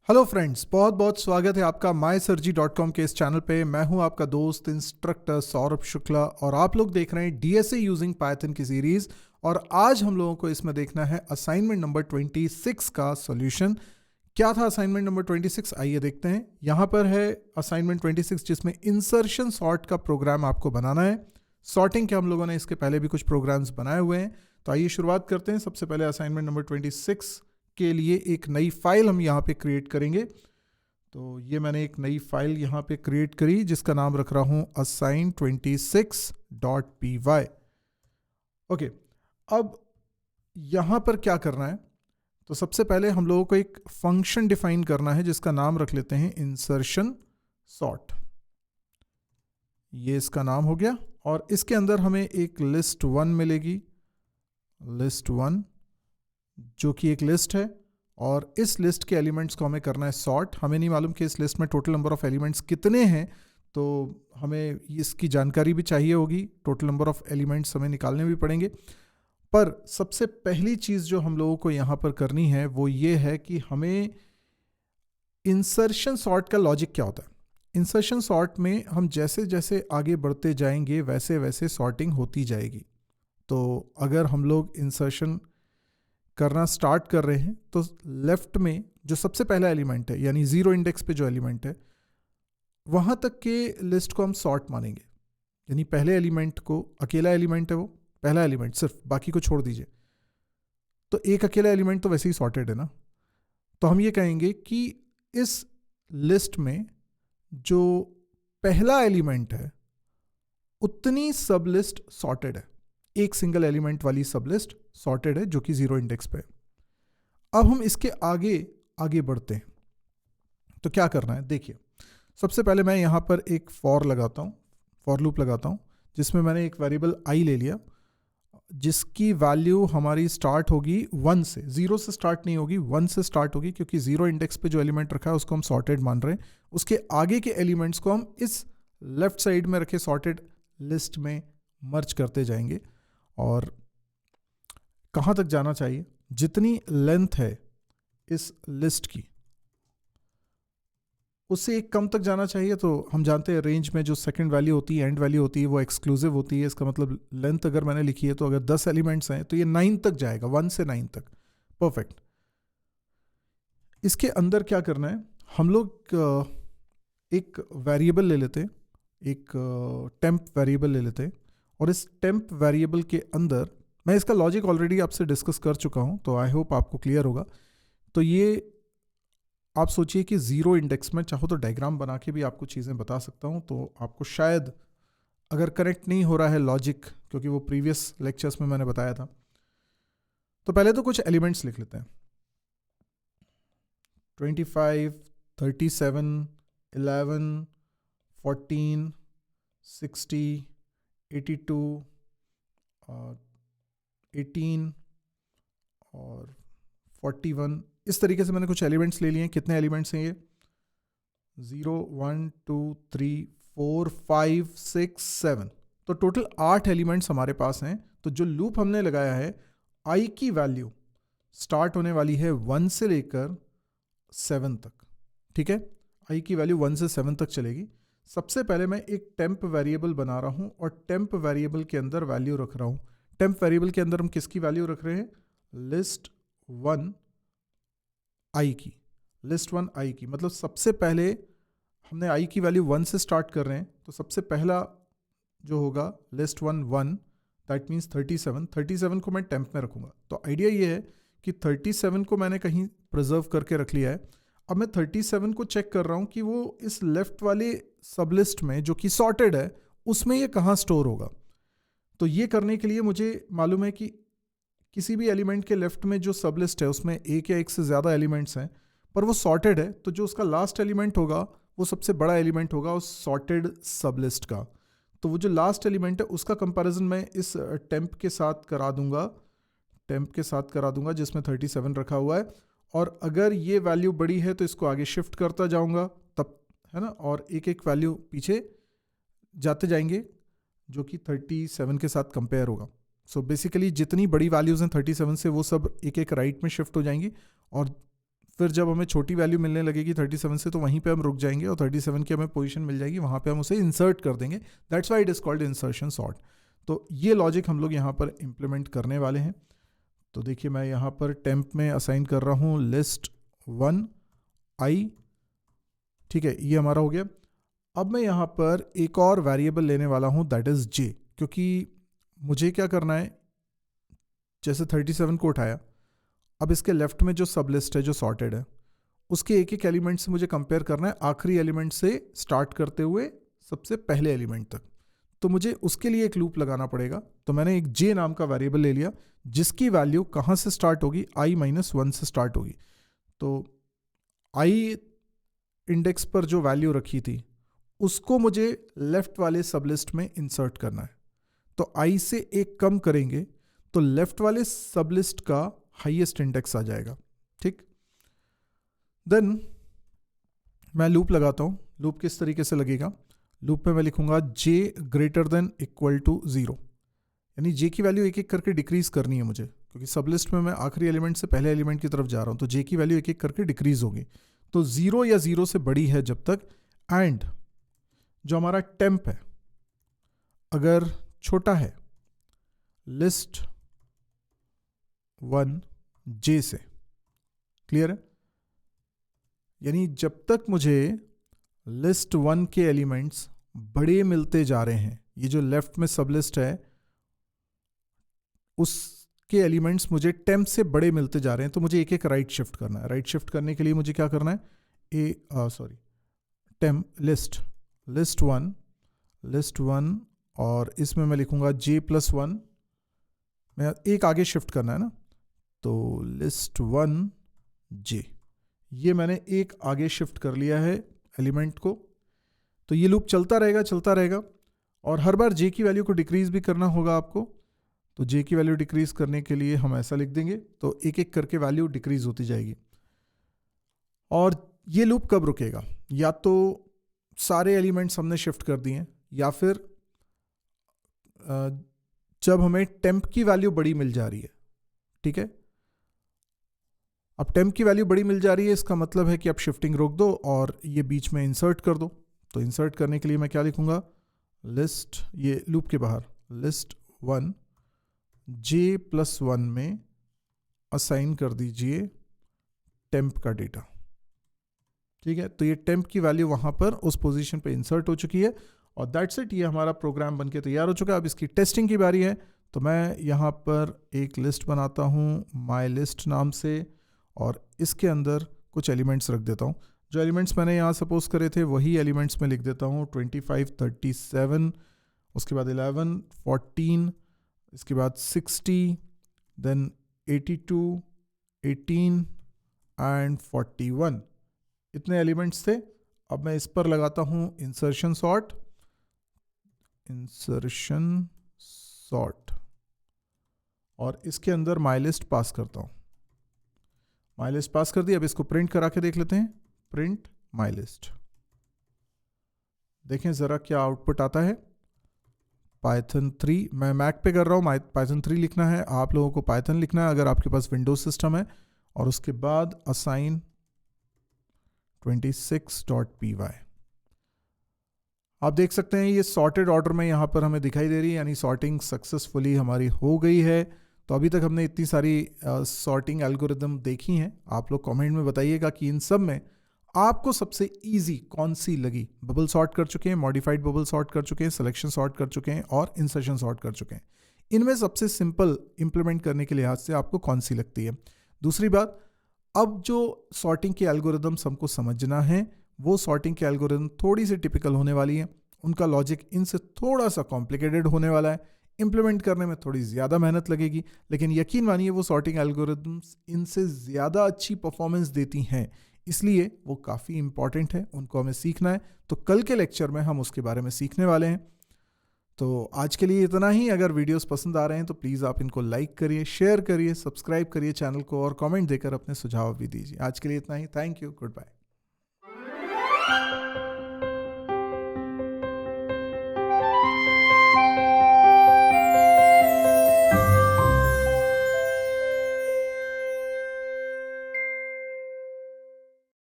Hello friends, बहुत बहुत स्वागत है आपका mysurgery.com के इस चैनल पे। मैं हूं आपका दोस्त इंस्ट्रक्टर सौरभ शुक्ला और आप लोग देख रहे हैं डीएसए यूजिंग पाइथन की सीरीज। और आज हम लोगों को इसमें देखना है असाइनमेंट नंबर 26 का सॉल्यूशन। क्या था असाइनमेंट नंबर 26? आइए देखते हैं। यहाँ पर है असाइनमेंट 26 जिसमें इंसर्शन सॉर्ट का प्रोग्राम आपको बनाना है। सॉर्टिंग के हम लोगों ने इसके पहले भी कुछ प्रोग्राम्स बनाए हुए हैं, तो आइए शुरुआत करते हैं। सबसे पहले असाइनमेंट नंबर 26 के लिए एक नई फाइल हम यहाँ पे क्रिएट करेंगे। तो ये मैंने एक नई फाइल यहाँ पे क्रिएट करी जिसका नाम रख रहा हूँ assign26.py। ओके, अब यहाँ पर क्या करना है? तो सबसे पहले हम लोगों को एक फंक्शन डिफाइन करना है जिसका नाम रख लेते हैं इंसर्शन सॉर्ट। ये इसका नाम हो गया और इसके अंदर हमें एक लिस्ट 1 मिलेगी, लिस्ट 1 जो कि एक लिस्ट है। और इस लिस्ट के एलिमेंट्स को हमें करना है सॉर्ट। हमें नहीं मालूम कि इस लिस्ट में टोटल नंबर ऑफ एलिमेंट्स कितने हैं, तो हमें इसकी जानकारी भी चाहिए होगी। टोटल नंबर ऑफ एलिमेंट्स हमें निकालने भी पड़ेंगे। पर सबसे पहली चीज़ जो हम लोगों को यहाँ पर करनी है वो ये है कि हमें इंसर्शन सॉर्ट का लॉजिक क्या होता है। इंसर्शन सॉर्ट में हम जैसे जैसे आगे बढ़ते जाएंगे वैसे वैसे सॉर्टिंग होती जाएगी। तो अगर हम लोग इंसर्शन करना स्टार्ट कर रहे हैं तो लेफ्ट में जो सबसे पहला एलिमेंट है यानी 0 इंडेक्स पे जो एलिमेंट है वहां तक के लिस्ट को हम सॉर्ट मानेंगे। यानी पहले एलिमेंट को, अकेला एलिमेंट है वो पहला एलिमेंट, सिर्फ बाकी को छोड़ दीजिए, तो एक अकेला एलिमेंट तो वैसे ही सॉर्टेड है ना। तो हम ये कहेंगे कि इस लिस्ट में जो पहला एलिमेंट है उतनी सब लिस्ट सॉर्टेड है। एक सिंगल एलिमेंट वाली सब लिस्ट सॉर्टेड है जो कि 0 इंडेक्स पे। अब हम इसके आगे आगे बढ़ते हैं। तो क्या करना है देखिए, सबसे पहले मैं यहां पर एक फॉर लगाता हूं, फॉर लूप लगाता हूं जिसमें मैंने एक वेरिएबल आई ले लिया जिसकी वैल्यू हमारी स्टार्ट होगी 1 से। 0 से स्टार्ट नहीं होगी, 1 से स्टार्ट होगी क्योंकि 0 इंडेक्स पे जो एलिमेंट रखा है उसको हम सॉर्टेड मान रहे हैं। उसके आगे के एलिमेंट्स को हम इस लेफ्ट साइड में रखे सॉर्टेड लिस्ट में मर्ज करते जाएंगे। और कहाँ तक जाना चाहिए? जितनी लेंथ है इस लिस्ट की उससे एक कम तक जाना चाहिए। तो हम जानते हैं रेंज में जो सेकंड वैल्यू होती है, एंड वैल्यू होती है, वो एक्सक्लूसिव होती है। इसका मतलब लेंथ अगर मैंने लिखी है तो अगर 10 एलिमेंट्स हैं तो ये 9 तक जाएगा, 1 से 9 तक। परफेक्ट। इसके अंदर क्या करना है, हम लोग एक वेरिएबल ले लेते हैं, एक टेम्प वेरिएबल ले लेते हैं। और इस टेम्प वेरिएबल के अंदर मैं इसका लॉजिक ऑलरेडी आपसे डिस्कस कर चुका हूं, तो आई होप आपको क्लियर होगा। तो ये आप सोचिए कि 0 इंडेक्स में चाहो तो डायग्राम बना के भी आपको चीज़ें बता सकता हूं, तो आपको शायद अगर कनेक्ट नहीं हो रहा है लॉजिक, क्योंकि वो प्रीवियस लेक्चर्स में मैंने बताया था। तो पहले तो कुछ एलिमेंट्स लिख लेते हैं। 25, 37, 11, 14, 60, 82, 18 और 41। इस तरीके से मैंने कुछ एलिमेंट्स ले लिए हैं। कितने एलिमेंट्स हैं ये? 0, 1, 2, 3, 4, 5, 6, 7। तो टोटल 8 एलिमेंट्स हमारे पास हैं। तो जो लूप हमने लगाया है, आई की वैल्यू स्टार्ट होने वाली है 1 से लेकर 7 तक। ठीक है, आई की वैल्यू 1 से 7 तक चलेगी। सबसे पहले मैं एक टेम्प वेरिएबल बना रहा हूं और टेम्प वेरिएबल के अंदर वैल्यू रख रहा हूं। टेम्प वेरिएबल के अंदर हम किसकी वैल्यू रख रहे हैं? लिस्ट 1 आई की। लिस्ट 1 आई की मतलब सबसे पहले हमने आई की वैल्यू 1 से स्टार्ट कर रहे हैं, तो सबसे पहला जो होगा लिस्ट 1 1, दैट मीन्स 37। 37 को मैं टेम्प में रखूंगा। तो आइडिया ये है कि 37 को मैंने कहीं प्रिजर्व करके रख लिया है। अब मैं 37 को चेक कर रहा हूं कि वो इस लेफ्ट वाले सब लिस्ट में जो कि सॉर्टेड है उसमें ये कहाँ स्टोर होगा। तो ये करने के लिए मुझे मालूम है कि किसी भी एलिमेंट के लेफ्ट में जो सब लिस्ट है उसमें एक या एक से ज़्यादा एलिमेंट्स हैं, पर वो सॉर्टेड है। तो जो उसका लास्ट एलिमेंट होगा वो सबसे बड़ा एलिमेंट होगा उस सॉर्टेड सब लिस्ट का। तो वो जो लास्ट एलिमेंट है उसका कंपैरिजन मैं इस टेम्प के साथ करा दूंगा, टेम्प के साथ करा दूंगा जिसमें 37 रखा हुआ है। और अगर ये वैल्यू बड़ी है तो इसको आगे शिफ्ट करता जाऊंगा, तब है ना, और एक एक वैल्यू पीछे जाते जाएंगे जो कि 37 के साथ कंपेयर होगा। सो बेसिकली जितनी बड़ी वैल्यूज़ हैं 37 से वो सब एक एक राइट में शिफ्ट हो जाएंगी और फिर जब हमें छोटी वैल्यू मिलने लगेगी 37 से तो वहीं पे हम रुक जाएंगे और 37 की हमें पोजीशन मिल जाएगी, वहाँ पे हम उसे इंसर्ट कर देंगे. That's why it is called insertion sort. तो ये लॉजिक हम लोग यहाँ पर इम्प्लीमेंट करने वाले हैं. तो देखिए मैं यहाँ पर टेम्प में असाइन कर रहा हूँ लिस्ट 1 i. ठीक है, ये हमारा हो गया. अब मैं यहाँ पर एक और वेरिएबल लेने वाला हूँ दैट इज़ j, क्योंकि मुझे क्या करना है, जैसे 37 को उठाया, अब इसके लेफ्ट में जो सब लिस्ट है जो सॉर्टेड है उसके एक एक एलिमेंट से मुझे कंपेयर करना है आखिरी एलिमेंट से स्टार्ट करते हुए सबसे पहले एलिमेंट तक. तो मुझे उसके लिए एक लूप लगाना पड़ेगा. तो मैंने एक j नाम का वेरिएबल ले लिया जिसकी वैल्यू कहाँ से स्टार्ट होगी, i-1 से स्टार्ट होगी. तो i इंडेक्स पर जो वैल्यू रखी थी उसको मुझे लेफ्ट वाले सब लिस्ट में इंसर्ट करना है. तो i से एक कम करेंगे तो लेफ्ट वाले सब लिस्ट का हाईएस्ट इंडेक्स आ जाएगा. ठीक, देन मैं लूप लगाता हूँ. लूप किस तरीके से लगेगा, लूप में मैं लिखूंगा j greater than equal to 0, यानी j की वैल्यू एक एक करके डिक्रीज करनी है मुझे, क्योंकि सब लिस्ट में मैं आखिरी एलिमेंट से पहले एलिमेंट की तरफ जा रहा हूँ. तो j की वैल्यू एक एक करके डिक्रीज होगी. तो 0 या 0 से बड़ी है जब तक, एंड जो हमारा टेम्प है अगर छोटा है लिस्ट 1 j से. क्लियर है, यानी जब तक मुझे लिस्ट 1 के एलिमेंट्स बड़े मिलते जा रहे हैं, ये जो लेफ्ट में सब लिस्ट है उसके एलिमेंट्स मुझे टेम्प से बड़े मिलते जा रहे हैं, तो मुझे एक एक राइट शिफ्ट करना है. राइट शिफ्ट करने के लिए मुझे क्या करना है, टेम्प लिस्ट 1 और इसमें मैं लिखूंगा j+1, मैं एक आगे शिफ्ट करना है ना, तो लिस्ट 1 j, ये मैंने एक आगे शिफ्ट कर लिया है एलिमेंट को. तो ये लूप चलता रहेगा और हर बार j की वैल्यू को डिक्रीज भी करना होगा आपको. तो j की वैल्यू डिक्रीज करने के लिए हम ऐसा लिख देंगे, तो एक एक करके वैल्यू डिक्रीज होती जाएगी. और ये लूप कब रुकेगा, या तो सारे एलिमेंट्स हमने शिफ्ट कर दिए या फिर जब हमें टेम्प की वैल्यू बड़ी मिल जा रही है. ठीक है, अब टेम्प की वैल्यू बड़ी मिल जा रही है, इसका मतलब है कि आप शिफ्टिंग रोक दो और ये बीच में इंसर्ट कर दो. तो इंसर्ट करने के लिए मैं क्या लिखूंगा, लिस्ट, ये लूप के बाहर लिस्ट 1 j+1 में असाइन कर दीजिए टेम्प का डेटा. ठीक है, तो ये टेम्प की वैल्यू वहां पर उस पोजीशन पे इंसर्ट हो चुकी है और दैट्स इट. ये हमारा प्रोग्राम बनके तैयार हो चुका है. अब इसकी टेस्टिंग की बारी है. तो मैं यहाँ पर एक लिस्ट बनाता हूँ माई लिस्ट नाम से और इसके अंदर कुछ एलिमेंट्स रख देता हूँ. जो एलिमेंट्स मैंने यहाँ सपोज करे थे वही एलिमेंट्स में लिख देता हूँ. 25, 37, उसके बाद 11, 14, इसके बाद 60, देन 82, 18 एंड 41. इतने एलिमेंट्स थे. अब मैं इस पर लगाता हूँ इंसर्शन सॉर्ट और इसके अंदर माई लिस्ट पास करता हूँ. माई लिस्ट पास कर दी. अब इसको प्रिंट करा के देख लेते हैं. प्रिंट माई लिस्ट, देखें ज़रा क्या आउटपुट आता है. पाइथन 3, मैं मैक पे कर रहा हूँ, पाइथन 3 लिखना है, आप लोगों को पाइथन लिखना है अगर आपके पास विंडोज सिस्टम है. और उसके बाद असाइन 26.py. आप देख सकते हैं ये सॉर्टेड ऑर्डर में यहाँ पर हमें दिखाई दे रही है, यानी सॉर्टिंग सक्सेसफुली हमारी हो गई है. तो अभी तक हमने इतनी सारी सॉर्टिंग एल्गोरिदम देखी हैं. आप लोग कमेंट में बताइएगा कि इन सब में आपको सबसे इजी कौन सी लगी. बबल सॉर्ट कर चुके हैं, मॉडिफाइड बबल सॉर्ट कर चुके हैं, सिलेक्शन सॉर्ट कर चुके हैं और इंसर्शन सॉर्ट कर चुके हैं. इनमें सबसे सिंपल इंप्लीमेंट करने के लिहाज से आपको कौन सी लगती है. दूसरी बात, अब जो सॉर्टिंग के एल्गोरिदम्स हमको समझना है वो सॉर्टिंग के एल्गोरिदम थोड़ी सी टिपिकल होने वाली है. उनका लॉजिक इनसे थोड़ा सा कॉम्प्लिकेटेड होने वाला है. इंप्लीमेंट करने में थोड़ी ज़्यादा मेहनत लगेगी, लेकिन यकीन मानिए वो सॉर्टिंग एल्गोरिदम्स इनसे ज़्यादा अच्छी परफॉर्मेंस देती हैं, इसलिए वो काफ़ी इंपॉर्टेंट है, उनको हमें सीखना है. तो कल के लेक्चर में हम उसके बारे में सीखने वाले हैं. तो आज के लिए इतना ही. अगर वीडियोस पसंद आ रहे हैं तो प्लीज़ आप इनको लाइक करिए, शेयर करिए, सब्सक्राइब करिए चैनल को और कमेंट देकर अपने सुझाव भी दीजिए. आज के लिए इतना ही. Thank you. Good bye.